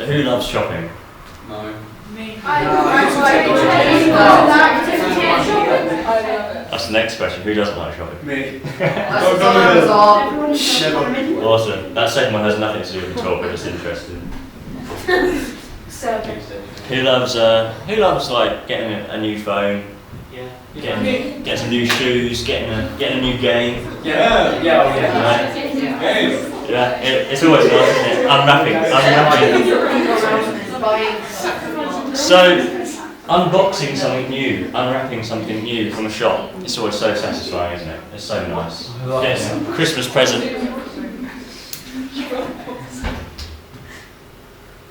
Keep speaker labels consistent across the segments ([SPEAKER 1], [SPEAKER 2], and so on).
[SPEAKER 1] So who loves shopping?
[SPEAKER 2] No.
[SPEAKER 3] Me.
[SPEAKER 1] That's the next question. Who doesn't like shopping?
[SPEAKER 2] Me.
[SPEAKER 1] Awesome. That second one has nothing to do with the talk, but it's interesting. Who loves like getting a new phone? Getting some new shoes, getting a new game.
[SPEAKER 2] Yeah.
[SPEAKER 1] Right? Yeah, it's always nice, isn't it? Unwrapping. So, unboxing something new, unwrapping something new from a shop, it's always so satisfying, isn't it? It's so nice. Getting a Christmas present.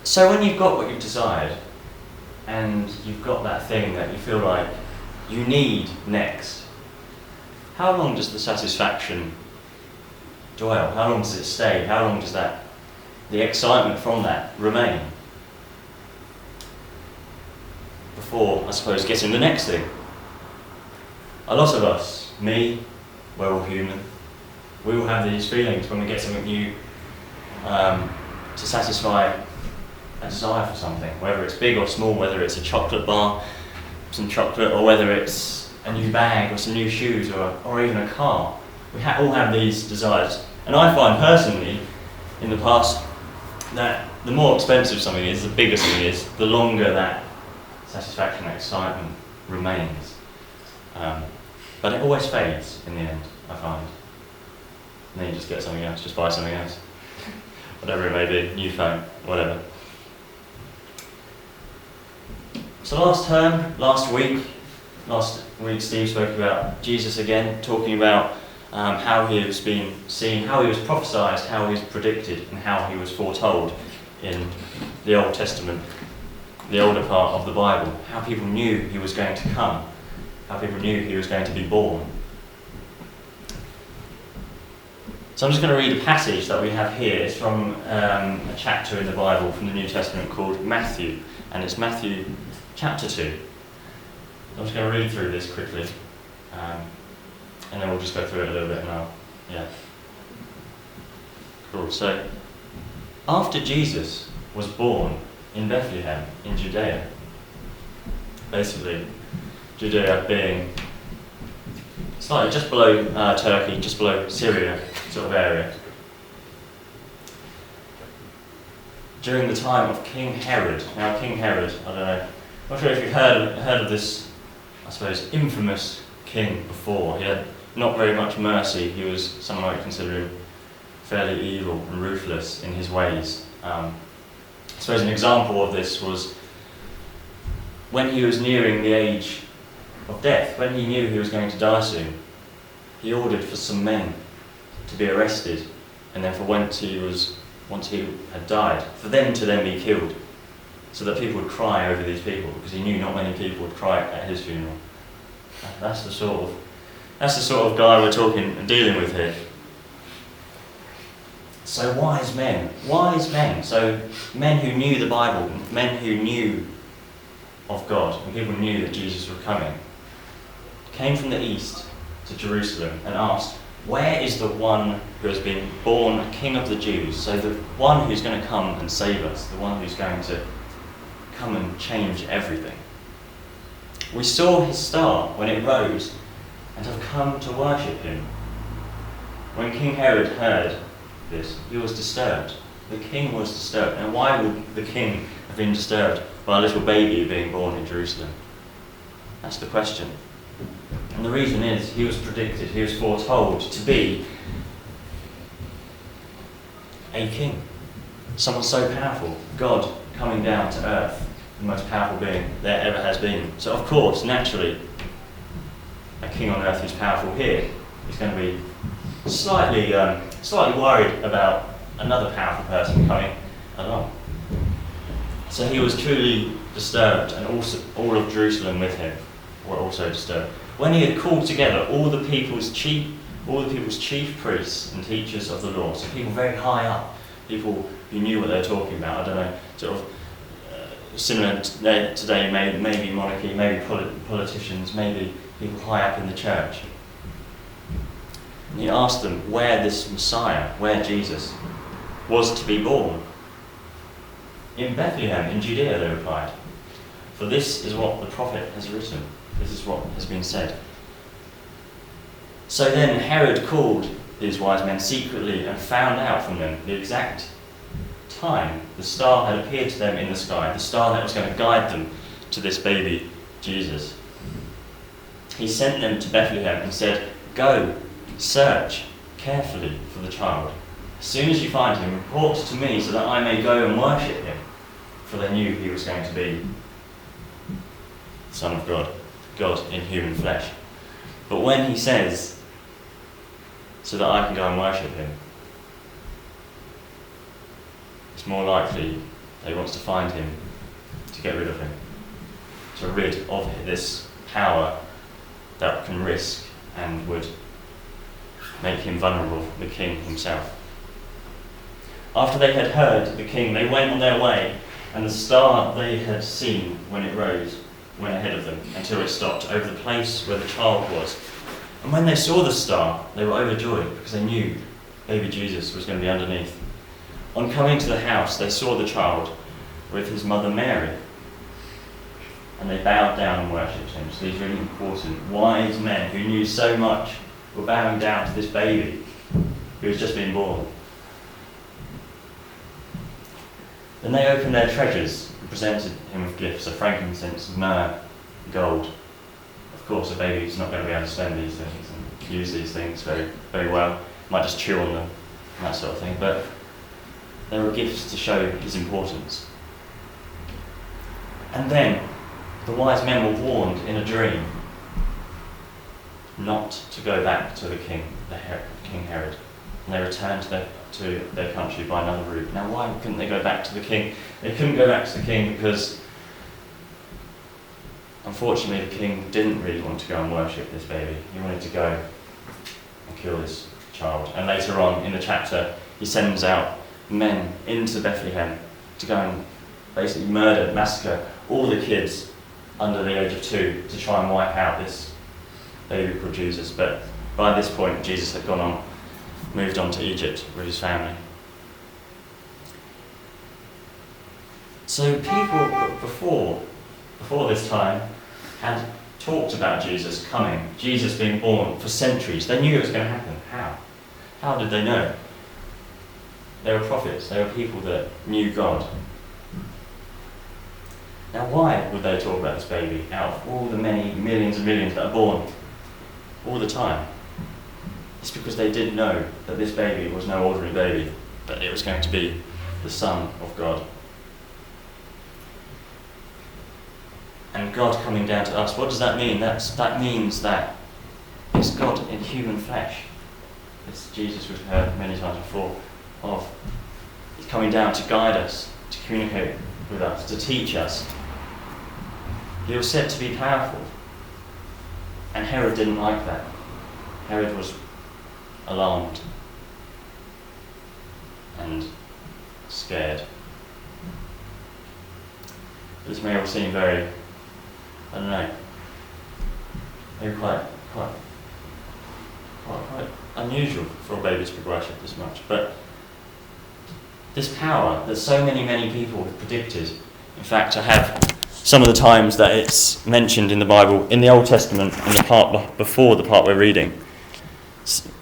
[SPEAKER 1] So when you've got what you've desired, and you've got that thing that you feel like you need next, how long does the satisfaction dwell? How long does it stay? How long does the excitement from that remain? Before, I suppose, getting the next thing. A lot of us, me, we're all human, we all have these feelings when we get something new to satisfy a desire for something, whether it's big or small, whether it's a chocolate bar, some chocolate, or whether it's a new bag or some new shoes or even a car. We all have these desires. And I find personally, in the past, that the more expensive something is, the bigger something is, the longer that satisfaction, that excitement remains. But it always fades in the end, I find. And then you just get something else, just buy something else. Whatever it may be, new phone, whatever. So last week Steve spoke about Jesus again, talking about how he was being seen, how he was prophesied, how he was predicted, and how he was foretold in the Old Testament, the older part of the Bible, how people knew he was going to come, how people knew he was going to be born. So I'm just going to read a passage that we have here. It's from a chapter in the Bible from the New Testament called Matthew, and it's Matthew chapter 2. I'm just going to read through this quickly, and then we'll just go through it a little bit now. Yeah. Cool. So, after Jesus was born in Bethlehem in Judea, basically Judea being slightly just below Turkey, just below Syria sort of area, during the time of King Herod. Now, King Herod, I don't know, I'm not sure if you've heard of this, I suppose, infamous king before. He had not very much mercy. He was, some might consider him fairly evil and ruthless in his ways. I suppose an example of this was when he was nearing the age of death, when he knew he was going to die soon, he ordered for some men to be arrested, and then for once he had died, for them to then be killed, so that people would cry over these people, because he knew not many people would cry at his funeral. That's the sort of guy we're talking and dealing with here. So wise men, so men who knew the Bible, men who knew of God, and people knew that Jesus was coming, came from the east to Jerusalem and asked, where is the one who has been born King of the Jews? So the one who's going to come and save us, the one who's going to come and change everything. We saw his star when it rose and have come to worship him. When King Herod heard this, he was disturbed. The king was disturbed. And why would the king have been disturbed by a little baby being born in Jerusalem? That's the question. And the reason is, he was predicted, he was foretold to be a king. Someone so powerful, God coming down to earth, the most powerful being there ever has been. So of course, naturally, a king on earth who's powerful here is going to be slightly worried about another powerful person coming along. So he was truly disturbed, and also all of Jerusalem with him were also disturbed. When he had called together all the people's chief priests and teachers of the law, so people very high up, people who knew what they were talking about, I don't know, sort of similar today, maybe monarchy, maybe politicians, maybe people high up in the church. And he asked them where this Messiah, where Jesus, was to be born. "In Bethlehem, in Judea," they replied, "for this is what the prophet has written. This is what has been said." So then Herod called these wise men secretly and found out from them the exact time the star had appeared to them in the sky, the star that was going to guide them to this baby Jesus. He sent them to Bethlehem and said, "Go, search carefully for the child. As soon as you find him, report to me so that I may go and worship him." For they knew he was going to be the Son of God, God in human flesh. But when he says, "so that I can go and worship him," it's more likely that he wants to find him to get rid of him, to rid of this power that can risk and would make him vulnerable, the king himself. After they had heard the king, they went on their way, and the star they had seen when it rose went ahead of them until it stopped over the place where the child was. And when they saw the star, they were overjoyed because they knew baby Jesus was going to be underneath. On coming to the house, they saw the child with his mother Mary, and they bowed down and worshipped him. So these really important, wise men who knew so much were bowing down to this baby who was just being born. Then they opened their treasures and presented him with gifts of frankincense, myrrh, gold. Of course, a baby's not going to be able to spend these things and use these things very, very well. Might just chew on them and that sort of thing. But they were gifts to show his importance. And then the wise men were warned in a dream not to go back to the king, King Herod. And they returned to their country by another route. Now, why couldn't they go back to the king? They couldn't go back to the king because, unfortunately, the king didn't really want to go and worship this baby. He wanted to go and kill this child. And later on in the chapter, he sends out men into Bethlehem to go and basically murder, massacre all the kids under the age of 2 to try and wipe out this baby called Jesus. But by this point, Jesus had moved on to Egypt with his family. So people before this time had talked about Jesus coming, Jesus being born for centuries. They knew it was going to happen. How? How did they know? They were prophets. They were people that knew God. Now, why would they talk about this baby out of all the many millions and millions that are born all the time? It's because they did know that this baby was no ordinary baby, but it was going to be the Son of God. And God coming down to us, what does that mean? That means that it's God in human flesh. It's Jesus we've heard many times before of. He's coming down to guide us, to communicate with us, to teach us. He was said to be powerful. And Herod didn't like that. Herod was alarmed and scared. This may all seem very, I don't know, maybe quite unusual for a baby to be worshipped this much. But this power that so many people have predicted, in fact, I have some of the times that it's mentioned in the Bible, in the Old Testament, in the part before the part we're reading,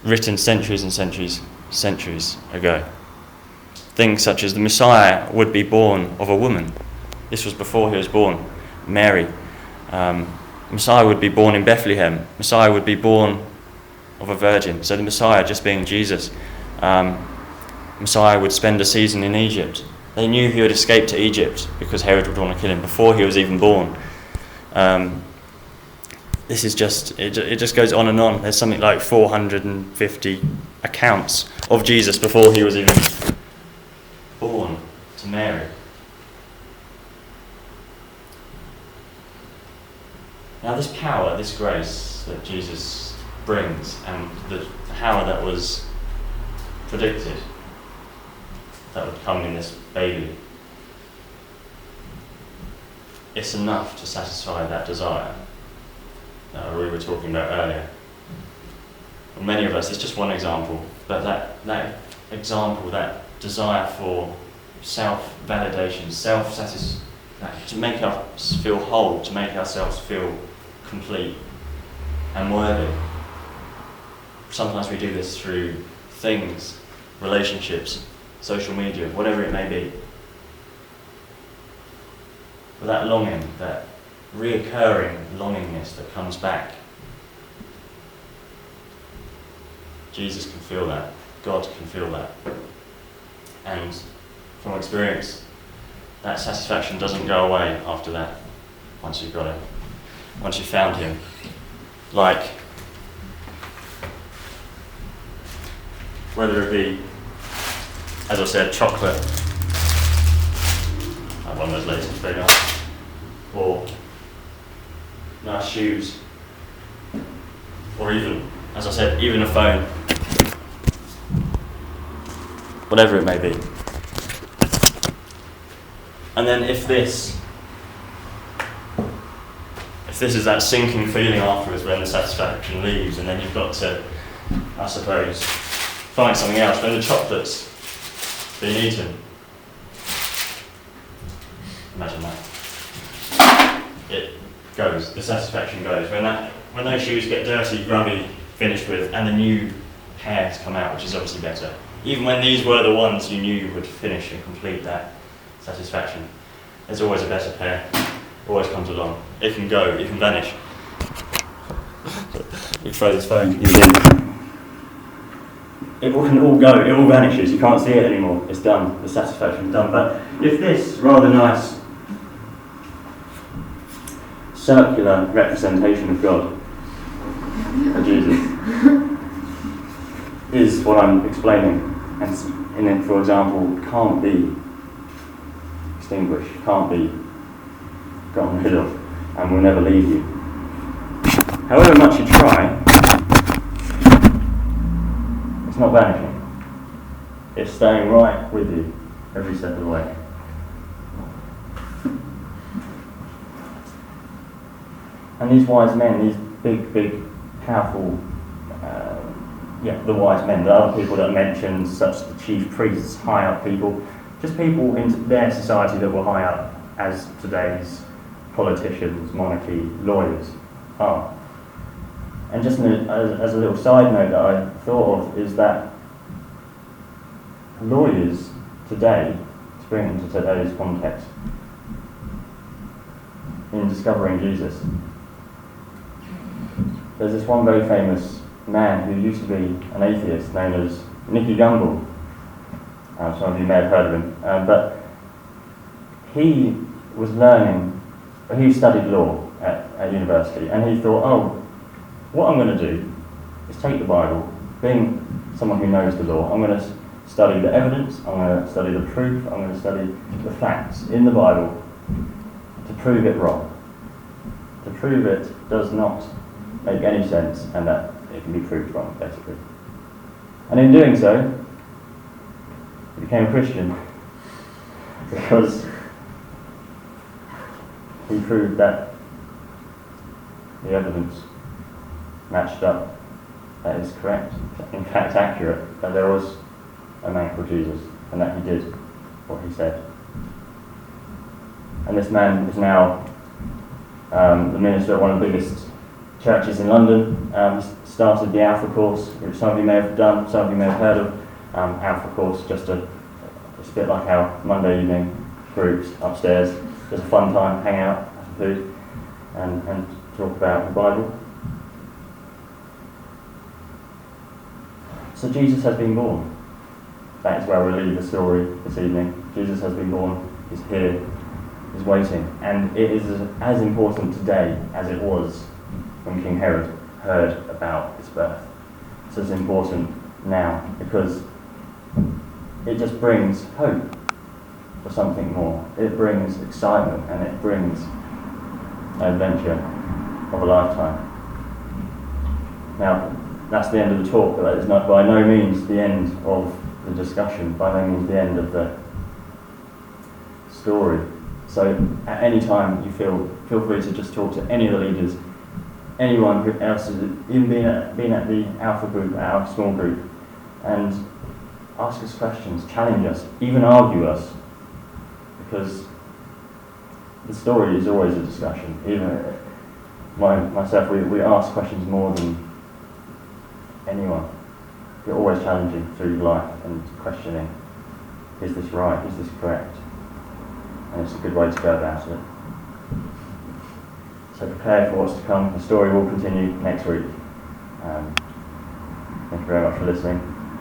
[SPEAKER 1] written centuries and centuries ago. Things such as the Messiah would be born of a woman. This was before he was born, Mary. Messiah would be born in Bethlehem. Messiah would be born of a virgin. So the Messiah just being Jesus. Messiah would spend a season in Egypt. They knew he would escape to Egypt because Herod would want to kill him before he was even born. This is just, it just goes on and on. There's something like 450 accounts of Jesus before he was even born to Mary. Now this power, this grace that Jesus brings, and the power that was predicted that would come in this baby, it's enough to satisfy that desire that we were talking about earlier. For many of us, it's just one example, but that example, that desire for self-validation, self-satisfaction, to make us feel whole, to make ourselves feel complete and worthy. Sometimes we do this through things, relationships, social media, whatever it may be. But that longing, that reoccurring longingness that comes back, Jesus can feel that, God can feel that. And from experience, that satisfaction doesn't go away after that, once you've got it, once you've found him. Like, whether it be, as I said, chocolate, I have one of those latest, it's very nice, or nice shoes, or even, as I said, even a phone, whatever it may be. And then if this is that sinking feeling afterwards when the satisfaction leaves, and then you've got to, I suppose, find something else, when the chocolate's being eaten, imagine that. It goes, the satisfaction goes. When those shoes get dirty, grubby, finished with, and the new pairs come out, which is obviously better. Even when these were the ones you knew would finish and complete that satisfaction, there's always a better pair. Always comes along. It can go, it can vanish. You throw this phone, you're in. It can all go, it all vanishes, you can't see it anymore. It's done, the satisfaction's done. But if this rather nice circular representation of God, of Jesus, is what I'm explaining, and in it, for example, can't be extinguished, can't be gotten rid of, and will never leave you. However much you try, it's not vanishing. It's staying right with you every step of the way. And these wise men, these big, powerful, the wise men, the other people that are mentioned, such as the chief priests, high up people, just people in their society that were high up, as today's politicians, monarchy, lawyers are. And just as a little side note that I thought of is that lawyers today, to bring it into today's context, in discovering Jesus, there's this one very famous man who used to be an atheist known as Nicky Gumbel. Some of you may have heard of him, but he was learning, he studied law at university, and he thought, what I'm going to do is take the Bible, being someone who knows the law, I'm going to study the evidence, I'm going to study the proof, I'm going to study the facts in the Bible to prove it wrong, to prove it does not make any sense and that it can be proved wrong, basically. And in doing so, he became a Christian because he proved that the evidence matched up, that is correct, in fact accurate, that there was a man called Jesus and that he did what he said. And this man is now the minister of one of the biggest churches in London. Started the Alpha course, which some of you may have done, some of you may have heard of. Alpha course, it's a bit like our Monday evening groups upstairs. Just a fun time, hang out, have food, and talk about the Bible. So Jesus has been born. That is where we'll leave the story this evening. Jesus has been born, he's here, he's waiting. And it is as important today as it was when King Herod heard about his birth. It's as important now because it just brings hope for something more. It brings excitement and it brings an adventure of a lifetime. Now, that's the end of the talk, but that is not by no means the end of the discussion, by no means the end of the story. So at any time you feel free to just talk to any of the leaders, anyone who else has even been at the Alpha group, at our small group, and ask us questions, challenge us, even argue us
[SPEAKER 2] because the story is always a discussion. Even myself, we ask questions more than anyone. You're always challenging through life and questioning, is this right, is this correct? And it's a good way to go about it. So prepare for what's to come. The story will continue next week. Thank you very much for listening.